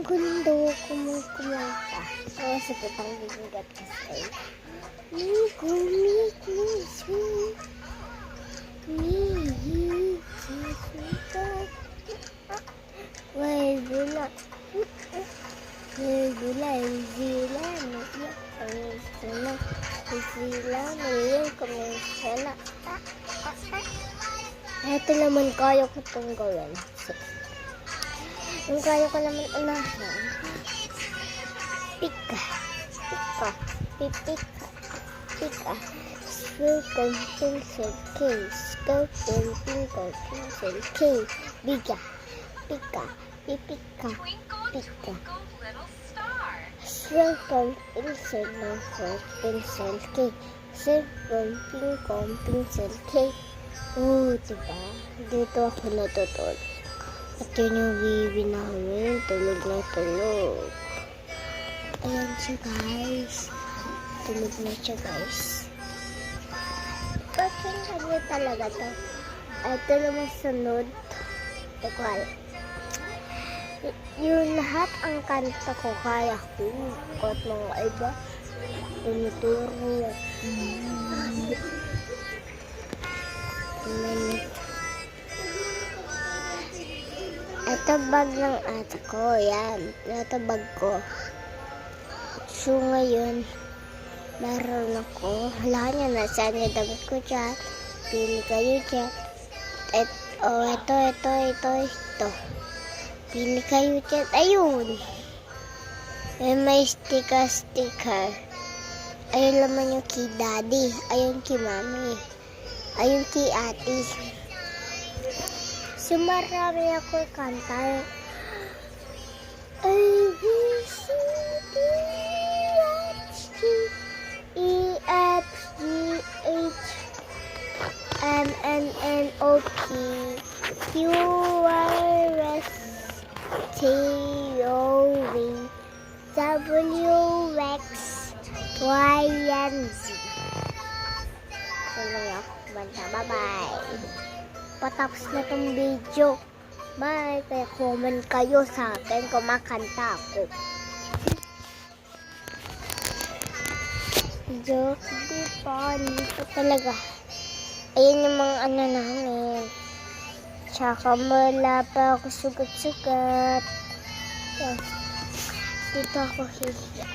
gundo kumanta. Oh, sakit ang bigat kasi. Migo, migo, sweet. Migo, sweet. Why, gula. Gula, zila, naiyak kami sana. Zila, naiyak kami sana. Ito naman kaya ko itong gawin. Yung kaya ko naman unahin. Pika. Pika. Pipika. Pika. Circle, pencil, case. Circle, pencil, pencil, case. Biga. Pika. Pipika. Pika. Circle, pencil, pencil, case. Circle, pencil, case. Oh, diba? Dito ako natutulog. At yun yung baby namin. Tulog na tulog. Ayan siya, guys. Tulog na siya, guys. Bakit kanya talaga to? Ito naman sunod. Ito yung lahat ang kanta ko kaya ko. Kahit mga iba. Tinuturo. Ito bag ng ate ko, yan. Ito bag ko. So ngayon, meron ako. Wala niya, nasaan yung damit ko dyan. Pili kayo dyan. Ito. Pili kayo dyan. Ayun. May sticker. Ayun naman yung kay daddy. Ayun kay mami. Ayun kay ate. So, marami ako kanta. A, B, C, D, F, G, E, F, G, H, M, N, O, P, Q, R, S, T, U, V, W, X, Y, and Z. Tuloy ako kumanta. Bye-bye. Patapos na tong video. Bye. Kaya comment kayo sa akin kung makanta ako. Joke, di funny. Ito talaga. Ayan yung mga ano namin. Tsaka wala pa ako sugat-sugat. Dito ako hihiya.